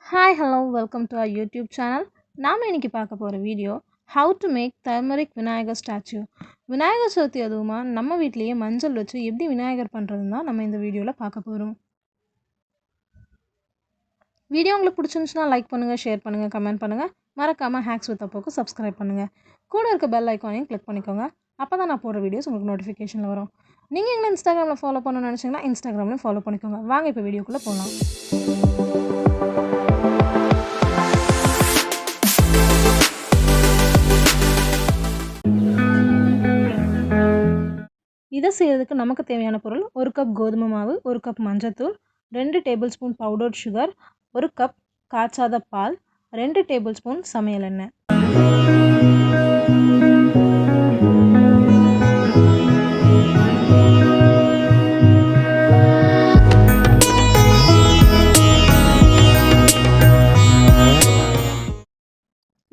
Hi, hello, welcome to our YouTube channel. நாம இன்னைக்கு பார்க்க போற video how to make turmeric vinayagar statue. Vinayagar Chaturthi அதுவுமா நம்ம வீட்லயே மஞ்சள் வச்சு எப்படி விநாயகர் பண்றதுன்னா நம்ம இந்த வீடியோல பார்க்க போறோம். வீடியோ உங்களுக்கு பிடிச்சிருந்துச்சுனா லைக் பண்ணுங்க, ஷேர் பண்ணுங்க, கமெண்ட் பண்ணுங்க. மறக்காம ஹேக்ஸ் வித் அப்புக்கு சப்ஸ்கிரைப் பண்ணுங்க. கூட இருக்க பெல் ஐகானையும் கிளிக் பண்ணிக்கோங்க. அப்பதான் நான் போற வீடியோஸ் உங்களுக்கு நோட்டிஃபிகேஷன்ல வரும். நீங்க எங்களை இன்ஸ்டாகிராம்ல ஃபாலோ பண்ணணும்னு நினைச்சீங்கன்னா இன்ஸ்டாகிராம்லயும் ஃபாலோ பண்ணிக்கோங்க. வாங்க இப்போ வீடியோக்குள்ள போலாம். இதை செய்யறதுக்கு நமக்கு தேவையான பொருள் 1 கப் கோதுமை மாவு, 1 கப் மஞ்சத்தூள், 2 tablespoon powdered sugar, 1 cup காய்ச்சாத பால், 2 டேபிள் ஸ்பூன் சமையல் எண்ணெய்.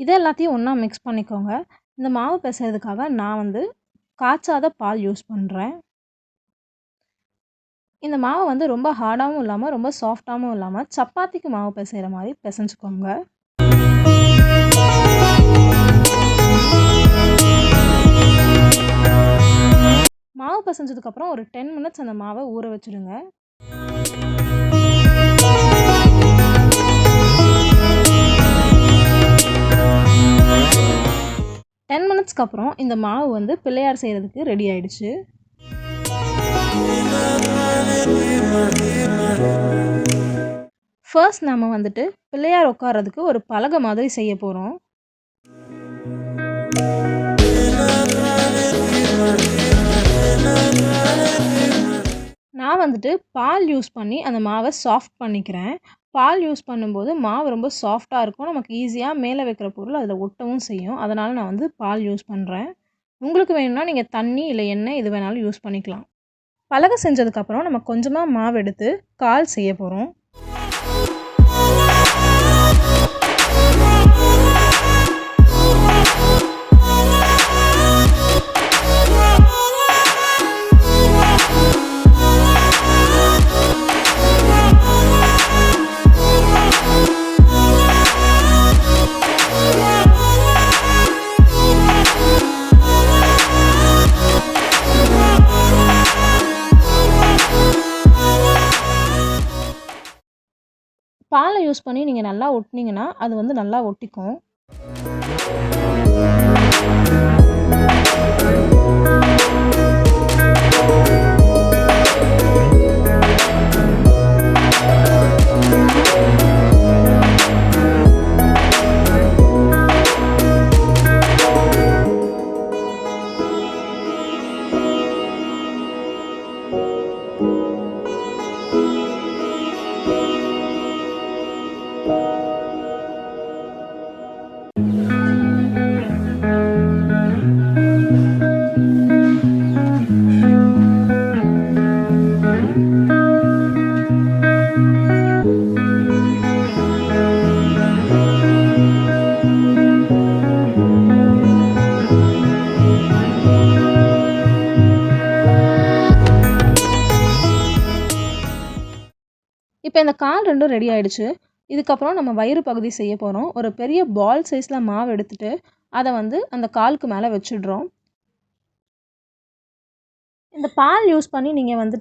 இதை எல்லாத்தையும் ஒன்றா மிக்ஸ் பண்ணிக்கோங்க. இந்த மாவு பிசைறதுக்காக நான் காய்ச்சாத பால் யூஸ் பண்ணுறேன். இந்த மாவு ரொம்ப ஹார்டாகவும் இல்லாமல் ரொம்ப சாஃப்டாகவும் இல்லாமல் சப்பாத்திக்கு மாவு பிசைகிற மாதிரி பிசைஞ்சுக்கோங்க. மாவு பிசைஞ்சதுக்கப்புறம் ஒரு 10 மினிட்ஸ் அந்த மாவை ஊற வச்சுடுங்க. மினிட்ஸ்க்கு அப்புறம் இந்த மாவு பிள்ளையார் செய்கிறதுக்கு ரெடி ஆயிடுச்சு. ஃபர்ஸ்ட் நம்ம பிள்ளையார் உட்கார்றதுக்கு ஒரு பலகை மாதிரி செய்ய போகிறோம். நான் பால் யூஸ் பண்ணி அந்த மாவை சாஃப்ட் பண்ணிக்கிறேன். பால் யூஸ் பண்ணும்போது மாவு ரொம்ப சாஃப்டாக இருக்கும். நமக்கு ஈஸியாக மேலே வைக்கிற பொருள் அதில் ஒட்டவும் செய்யும். அதனால் நான் பால் யூஸ் பண்ணுறேன். உங்களுக்கு வேணும்னா நீங்கள் தண்ணி இல்லை எண்ணெய் எது வேணாலும் யூஸ் பண்ணிக்கலாம். பலகை செஞ்சதுக்கப்புறம் நம்ம கொஞ்சமாக மாவு எடுத்து கால் செய்ய போகிறோம். பாலை யூஸ் பண்ணி நீங்கள் நல்லா ஒட்டினீங்கன்னா அது நல்லா ஒட்டிக்கும். இப்போ இந்த கால் ரெண்டும் ரெடி ஆகிடுச்சு. இதுக்கப்புறம் நம்ம வயிறு பகுதி செய்ய போகிறோம். ஒரு பெரிய பால் சைஸில் மாவு எடுத்துகிட்டு அதை அந்த காலுக்கு மேலே வச்சிடுறோம். இந்த பால் யூஸ் பண்ணி நீங்கள்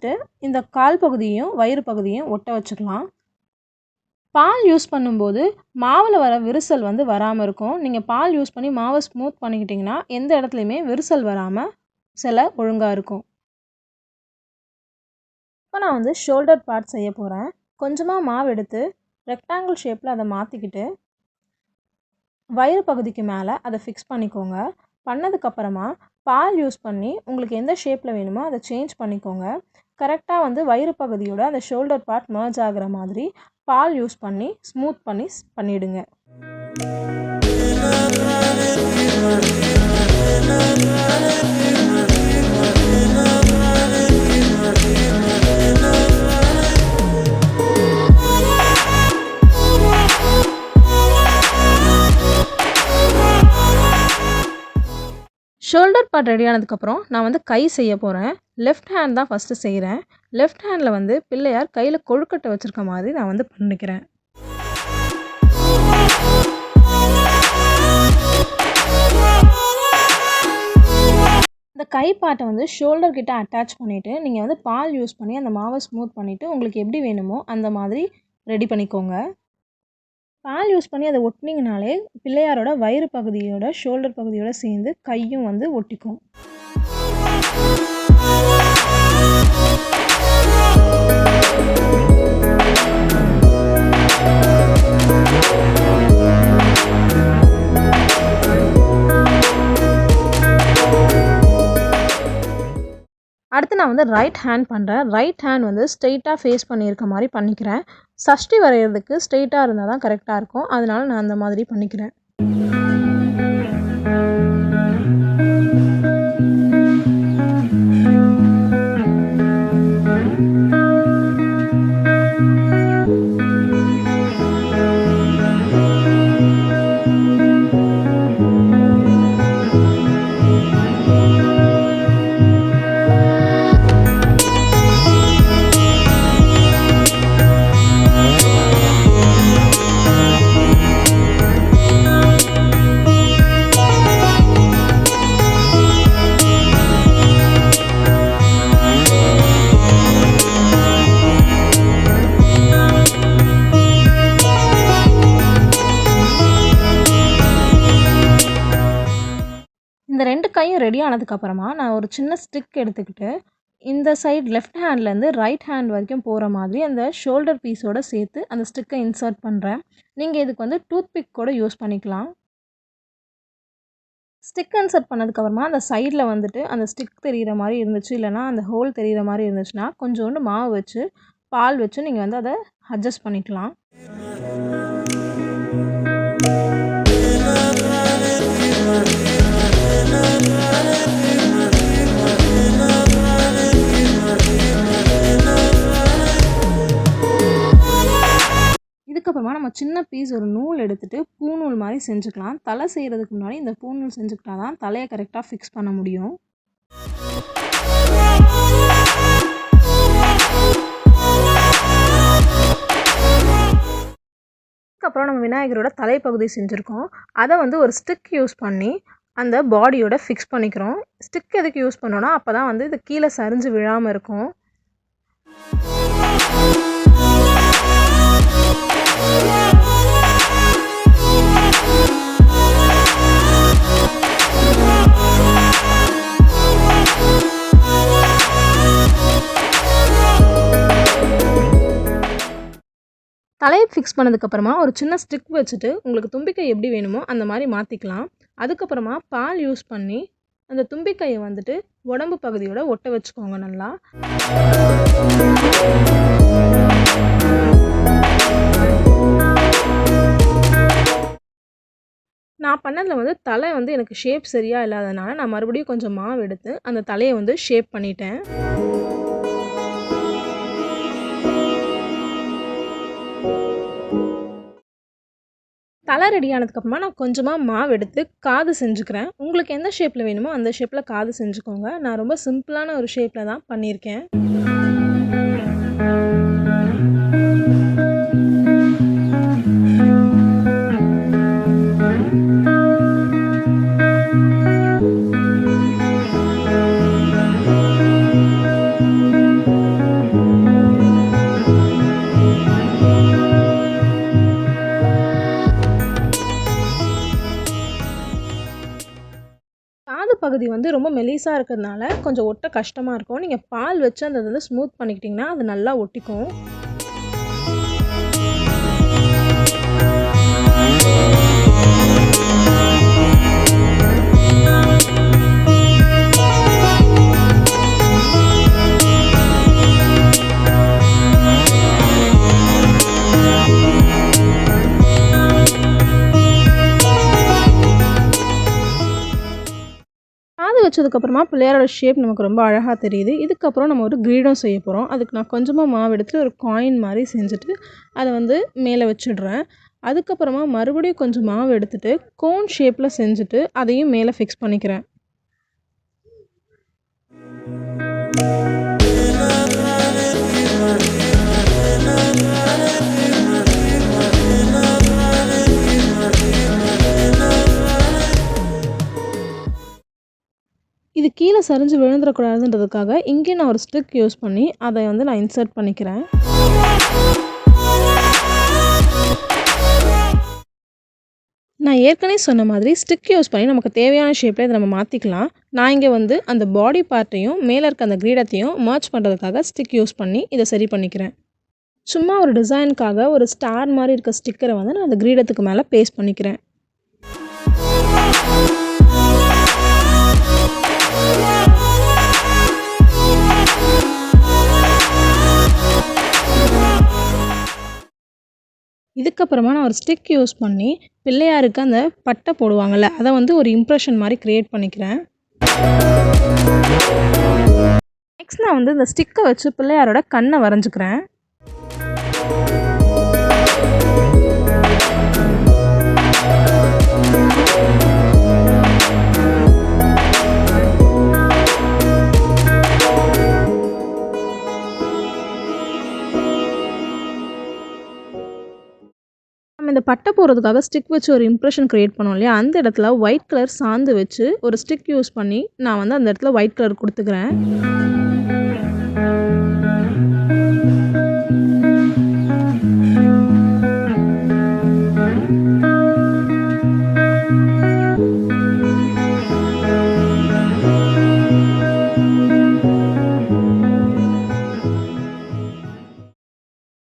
இந்த கால் பகுதியும் வயிறு பகுதியும் ஒட்ட வச்சுக்கலாம். பால் யூஸ் பண்ணும்போது மாவில் வர விரிசல் வராமல் இருக்கும். நீங்கள் பால் யூஸ் பண்ணி மாவை ஸ்மூத் பண்ணிக்கிட்டிங்கன்னா எந்த இடத்துலையுமே விரிசல் வராமல் சில ஒழுங்காக இருக்கும். இப்போ நான் ஷோல்டர் பார்ட் செய்ய போகிறேன். கொஞ்சமாக மாவு எடுத்து ரெக்டாங்கிள் ஷேப்பில் அதை மாற்றிக்கிட்டு வயிறு பகுதிக்கு மேலே அதை ஃபிக்ஸ் பண்ணிக்கோங்க. பண்ணதுக்கப்புறமா பால் யூஸ் பண்ணி உங்களுக்கு எந்த ஷேப்பில் வேணுமோ அதை சேஞ்ச் பண்ணிக்கோங்க. கரெக்டாக வயிறு பகுதியோட அந்த ஷோல்டர் பார்ட் மர்ஜ் ஆகிற மாதிரி பால் யூஸ் பண்ணி ஸ்மூத் பண்ணிவிடுங்க. ஷோல்டர் பார்ட் ரெடி ஆனதுக்கப்புறம் நான் கை செய்ய போகிறேன். லெஃப்ட் ஹேண்ட் தான் ஃபஸ்ட்டு செய்கிறேன். லெஃப்ட் ஹேண்டில் பிள்ளையார் கையில் கொழுக்கட்டை வச்சுருக்க மாதிரி நான் பண்ணிக்கிறேன். இந்த கை பார்ட்டை வந்து ஷோல்டர் கிட்ட அட்டாச் பண்ணிவிட்டு நீங்கள் வந்து பால் யூஸ் பண்ணி அந்த மாவை ஸ்மூத் பண்ணிவிட்டு உங்களுக்கு எப்படி வேணுமோ அந்த மாதிரி ரெடி பண்ணிக்கோங்க. பால் யூஸ் பண்ணி அதை ஒட்டினீங்கனாலே பிள்ளையாரோட வயிறு பகுதியோட ஷோல்டர் பகுதியோட சேர்ந்து கையும் வந்து ஒட்டிக்கும். அடுத்து நான் வந்து ரைட் ஹேண்ட் பண்ணுறேன். ரைட் ஹேண்ட் வந்து ஸ்ட்ரெயிட்டாக ஃபேஸ் பண்ணியிருக்க மாதிரி பண்ணிக்கிறேன். சஷ்டி வரைகிறதுக்கு ஸ்ட்ரெயிட்டாக இருந்தால் தான் கரெக்டாக இருக்கும். அதனால நான் அந்த மாதிரி பண்ணிக்கிறேன். இந்த 2 கையும் ரெடி ஆனதுக்கப்புறமா நான் ஒரு சின்ன ஸ்டிக் எடுத்துக்கிட்டு இந்த சைடு லெஃப்ட் ஹேண்ட்லேருந்து ரைட் ஹேண்ட் வரைக்கும் போகிற மாதிரி அந்த ஷோல்டர் பீஸோடு சேர்த்து அந்த ஸ்டிக்கை இன்சர்ட் பண்ணுறேன். நீங்கள் இதுக்கு வந்து டூத்பிக் கூட யூஸ் பண்ணிக்கலாம். ஸ்டிக் இன்சர்ட் பண்ணதுக்கப்புறமா அந்த சைடில் வந்துட்டு அந்த ஸ்டிக் தெரிகிற மாதிரி இருந்துச்சு, இல்லைனா அந்த ஹோல் தெரிகிற மாதிரி இருந்துச்சுன்னா கொஞ்சோண்டு மாவு வச்சு பால் வச்சு நீங்கள் வந்து அதை அட்ஜஸ்ட் பண்ணிக்கலாம். இதுக்கப்புறமா நம்ம சின்ன பீஸ் ஒரு நூல் எடுத்துகிட்டு பூநூல் மாதிரி செஞ்சுக்கலாம். தலை செய்கிறதுக்கு முன்னாடி இந்த பூநூல் செஞ்சுக்கிட்டா தான் தலையை கரெக்டாக ஃபிக்ஸ் பண்ண முடியும். அதுக்கப்புறம் நம்ம விநாயகரோட தலைப்பகுதி செஞ்சுருக்கோம். அதை வந்து ஒரு ஸ்டிக் யூஸ் பண்ணி அந்த பாடியோட ஃபிக்ஸ் பண்ணிக்கிறோம். ஸ்டிக் எதுக்கு யூஸ் பண்ணோன்னா அப்போ தான் வந்து இது கீழே சரிஞ்சு விழாமல் இருக்கும். தலையை ஃபிக்ஸ் பண்ணதுக்கப்புறமா ஒரு சின்ன ஸ்டிக் வச்சுட்டு உங்களுக்கு தும்பிக்கை எப்படி வேணுமோ அந்த மாதிரி மாற்றிக்கலாம். அதுக்கப்புறமா பால் யூஸ் பண்ணி அந்த தும்பிக்கையை வந்துட்டு உடம்பு பகுதியோட ஒட்ட வச்சுக்கோங்க நல்லா. நான் பண்ணதில் வந்து தலை வந்து எனக்கு ஷேப் சரியாக இல்லாதனால நான் மறுபடியும் கொஞ்சம் மாவு எடுத்து அந்த தலையை வந்து ஷேப் பண்ணிட்டேன். தலை ரெடி ஆனதுக்கப்புறமா நான் கொஞ்சமாக மாவு எடுத்து காது செஞ்சுக்கிறேன். உங்களுக்கு எந்த ஷேப்பில் வேணுமோ அந்த ஷேப்பில் காது செஞ்சுக்கோங்க. நான் ரொம்ப சிம்பிளான ஒரு ஷேப்பில் தான் பண்ணியிருக்கேன். பகுதி வந்து ரொம்ப மெலிசாக இருக்கிறதுனால கொஞ்சம் ஒட்ட கஷ்டமாக இருக்கும். நீங்கள் பால் வச்சு அந்த வந்து ஸ்மூத் பண்ணிக்கிட்டிங்கன்னா அது நல்லா ஒட்டிக்கும். வச்சதுக்கப்புறமா பிள்ளையாரோட ஷேப் நமக்கு ரொம்ப அழகாக தெரியுது. இதுக்கப்புறம் நம்ம ஒரு கிரீடம் செய்ய போகிறோம். அதுக்கு நான் கொஞ்சமாக மாவு எடுத்துகிட்டு ஒரு காயின் மாதிரி செஞ்சுட்டு அதை வந்து மேலே வச்சிடுறேன். அதுக்கப்புறமா மறுபடியும் கொஞ்சம் மாவு எடுத்துகிட்டு கோன் ஷேப்பில் செஞ்சுட்டு அதையும் மேலே ஃபிக்ஸ் பண்ணிக்கிறேன். இது கீழே கீழே சரிஞ்சு விழுந்துடக்கூடாதுன்றதுக்காக இங்கே நான் ஒரு ஸ்டிக் யூஸ் பண்ணி அதை வந்து நான் இன்சர்ட் பண்ணிக்கிறேன். நான் ஏற்கனவே சொன்ன மாதிரி ஸ்டிக் யூஸ் பண்ணி நமக்கு தேவையான ஷேப்பில் இதை நம்ம மாற்றிக்கலாம். நான் இங்கே வந்து அந்த பாடி பார்ட்டையும் மேலே இருக்க அந்த கிரீடத்தையும் மர்ஜ் பண்ணுறதுக்காக ஸ்டிக் யூஸ் பண்ணி இதை சரி பண்ணிக்கிறேன். சும்மா ஒரு டிசைனுக்காக ஒரு ஸ்டார் மாதிரி இருக்க ஸ்டிக்கரை வந்து நான் அந்த கிரீடத்துக்கு மேலே பேஸ்ட் பண்ணிக்கிறேன். இதுக்கப்புறமா நான் ஒரு ஸ்டிக் யூஸ் பண்ணி பிள்ளையாருக்கு அந்த பட்டை போடுவாங்கள்ல, அதை வந்து ஒரு இம்ப்ரெஷன் மாதிரி க்ரியேட் பண்ணிக்கிறேன். நெக்ஸ்ட் நான் வந்து இந்த ஸ்டிக்கை வச்சு பிள்ளையாரோட கண்ணை வரைஞ்சிக்கிறேன். நம்ம இந்த பட்டை போடுறதுக்காக ஸ்டிக் வச்சு ஒரு இம்ப்ரெஷன் க்ரியேட் பண்ணோம் இல்லையா, அந்த இடத்துல ஒயிட் கலர் சாந்து வச்சு ஒரு ஸ்டிக் யூஸ் பண்ணி நான் வந்து அந்த இடத்துல ஒயிட் கலர் கொடுத்துக்கிறேன்.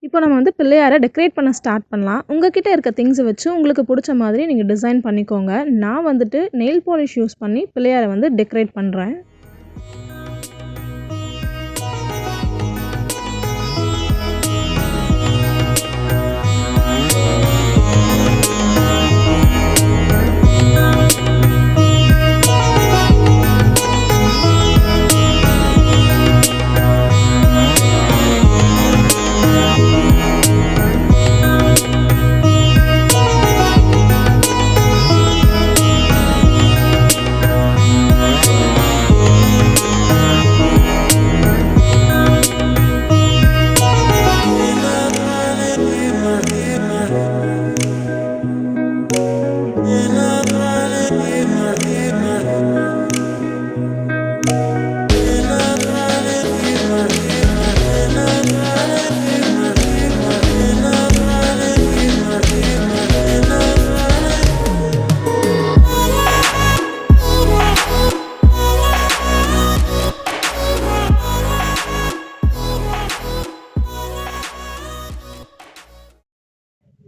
இப்போ நம்ம வந்து பிள்ளையாரை டெக்கரேட் பண்ண ஸ்டார்ட் பண்ணலாம். உங்ககிட்ட இருக்க திங்ஸை வச்சு உங்களுக்கு பிடிச்ச மாதிரி நீங்கள் டிசைன் பண்ணிக்கோங்க. நான் வந்துட்டு நெயில் பாலிஷ் யூஸ் பண்ணி பிள்ளையாரை வந்து டெக்கரேட் பண்ணுறேன்.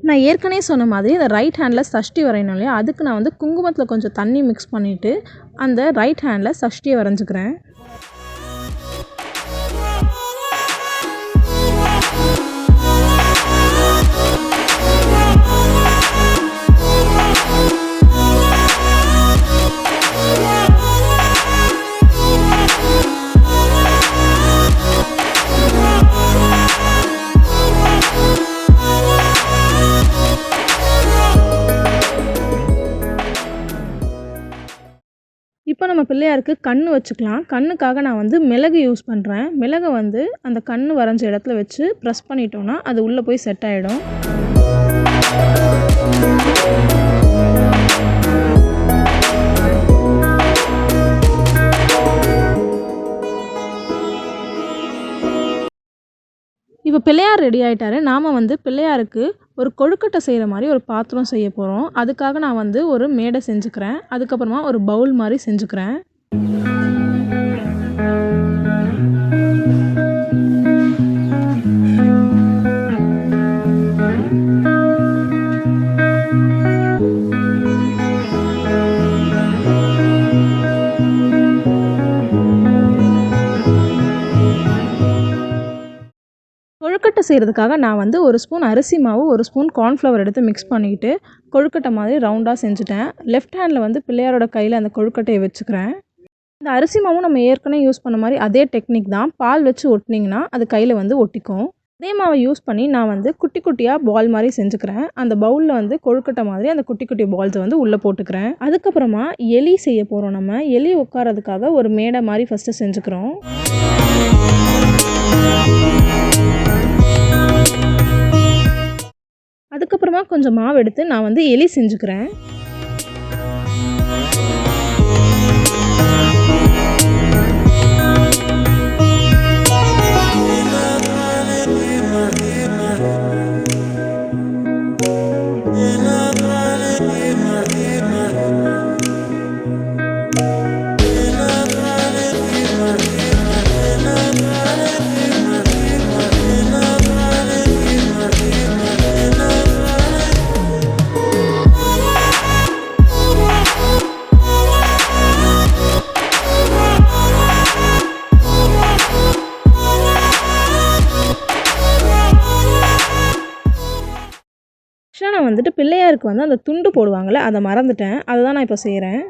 நான் ஏற்கனவே சொன்ன மாதிரி இந்த ரைட் ஹேண்டில் சஷ்டி வரையணும் இல்லையா, அதுக்கு நான் வந்து குங்குமத்தில் கொஞ்சம் தண்ணி மிக்ஸ் பண்ணிவிட்டு அந்த ரைட் ஹேண்டில் சஷ்டியை வரைஞ்சிக்கிறேன். இப்போ நம்ம பிள்ளையாருக்கு கண்ணு வச்சுக்கலாம். கண்ணுக்காக நான் வந்து மிளகு யூஸ் பண்ணுறேன். மிளகை வந்து அந்த கண்ணு வரைஞ்ச இடத்துல வச்சு ப்ரெஸ் பண்ணிட்டோன்னா அது உள்ளே போய் செட் ஆகிடும். இப்போ பிள்ளையார் ரெடி ஆகிட்டாரு. நாம் வந்து பிள்ளையாருக்கு ஒரு கொழுக்கட்டை செய்கிற மாதிரி ஒரு பாத்திரம் செய்ய போகிறோம். அதுக்காக நான் வந்து ஒரு மேடை செஞ்சுக்கிறேன். அதுக்கப்புறமா ஒரு பவுல் மாதிரி செஞ்சுக்கிறேன். கொழுக்கட்டை செய்கிறதுக்காக நான் வந்து ஒரு ஸ்பூன் அரிசி மாவு, ஒரு ஸ்பூன் கார்ன்ஃப்ளவர் எடுத்து மிக்ஸ் பண்ணிக்கிட்டு கொழுக்கட்டை மாதிரி ரவுண்டாக செஞ்சுட்டேன். லெஃப்ட் ஹேண்டில் வந்து பிள்ளையாரோட கையில் அந்த கொழுக்கட்டையை வச்சுக்கிறேன். இந்த அரிசி மாவும் நம்ம ஏற்கனவே யூஸ் பண்ண மாதிரி அதே டெக்னிக் தான். பால் வச்சு ஒட்டினீங்கன்னா அது கையில் வந்து ஒட்டிக்கும். அதே மாவை யூஸ் பண்ணி நான் வந்து குட்டி குட்டியாக பால் மாதிரி செஞ்சுக்கிறேன். அந்த பவுலில் வந்து கொழுக்கட்டை மாதிரி அந்த குட்டி குட்டி பால்ஸை வந்து உள்ளே போட்டுக்கிறேன். அதுக்கப்புறமா எலி செய்ய போகிறோம். நம்ம எலி உட்காரதுக்காக ஒரு மேடை மாதிரி ஃபஸ்ட்டு செஞ்சுக்கிறோம். அதுக்கப்புறமா கொஞ்சம் மாவு எடுத்து நான் வந்து எலி செஞ்சுக்கிறேன். ஆக்சுவலாக நான் வந்துட்டு பிள்ளையாருக்கு வந்து அந்த துண்டு போடுவாங்கள்ல, அதை மறந்துட்டேன். அதை தான் நான் இப்போ செய்கிறேன்.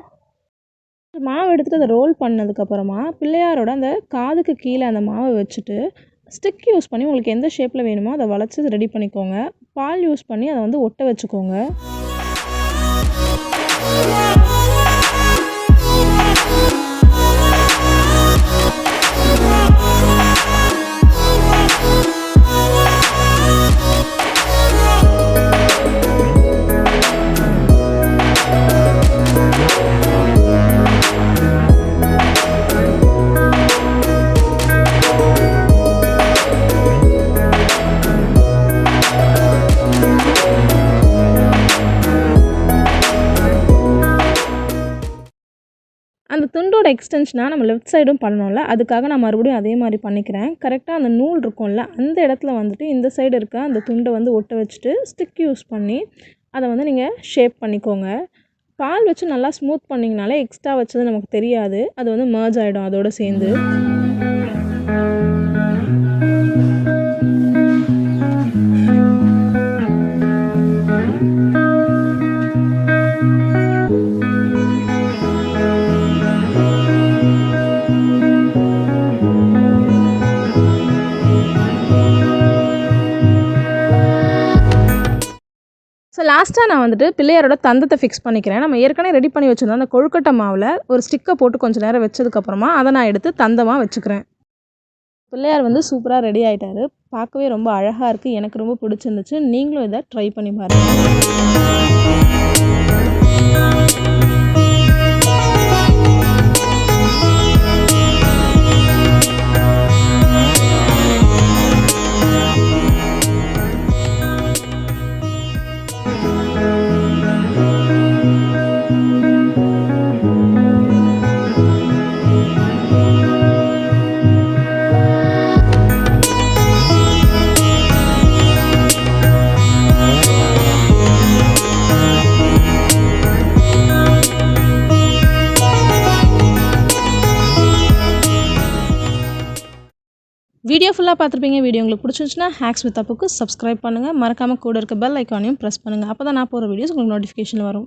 மாவு எடுத்துகிட்டு அதை ரோல் பண்ணதுக்கப்புறமா பிள்ளையாரோட அந்த காதுக்கு கீழே அந்த மாவை வச்சுட்டு ஸ்டிக் யூஸ் பண்ணி உங்களுக்கு எந்த ஷேப்பில் வேணுமோ அதை வளைச்சி ரெடி பண்ணிக்கோங்க. பால் யூஸ் பண்ணி அதை வந்து ஒட்ட வச்சுக்கோங்க. அந்த துண்டோட எக்ஸ்டென்ஷனாக நம்ம லெஃப்ட் சைடும் பண்ணணும்ல, அதுக்காக நான் மறுபடியும் அதே மாதிரி பண்ணிக்கிறேன். கரெக்டாக அந்த நூல் இருக்கும்ல, அந்த இடத்துல வந்துட்டு இந்த சைடு இருக்க அந்த துண்டை வந்து ஒட்ட வச்சுட்டு ஸ்டிக் யூஸ் பண்ணி அதை வந்து நீங்கள் ஷேப் பண்ணிக்கோங்க. பால் வச்சு நல்லா ஸ்மூத் பண்ணிங்கனாலே எக்ஸ்ட்ரா வச்சது நமக்கு தெரியாது, அது வந்து மர்ஜ் ஆகிடும் அதோடு சேர்ந்து. ஸோ லாஸ்ட்டாக நான் வந்துட்டு பிள்ளையாரோட தந்தத்தை ஃபிக்ஸ் பண்ணிக்கிறேன். நம்ம ஏற்கனவே ரெடி பண்ணி வச்சுருந்தோம் அந்த கொழுக்கட்டை மாவில் ஒரு ஸ்டிக்கை போட்டு கொஞ்சம் நேரம் வச்சதுக்கப்புறமா அதை நான் எடுத்து தந்தமாக வச்சுக்கிறேன். பிள்ளையார் வந்து சூப்பராக ரெடி ஆகிட்டாரு. பார்க்கவே ரொம்ப அழகாக இருக்குது. எனக்கு ரொம்ப பிடிச்சிருந்துச்சு. நீங்களும் இதை ட்ரை பண்ணி பாருங்கள். வீடியோ ஃபுல்லாக பார்த்துருப்பீங்க. வீடியோ உங்களுக்கு பிடிச்சிருந்துச்சுன்னா ஹேக்ஸ் வித் அப்புக்கு சப்ஸ்கிரைப் பண்ணுங்கள். மறக்காமல் கூட இருக்க பெல் ஐக்கானையும் ப்ரெஸ் பண்ணுங்கள். அப்போ தான் நான் போகிற வீடியோஸ் உங்களுக்கு நோட்டிஃபிகேஷன் வரும்.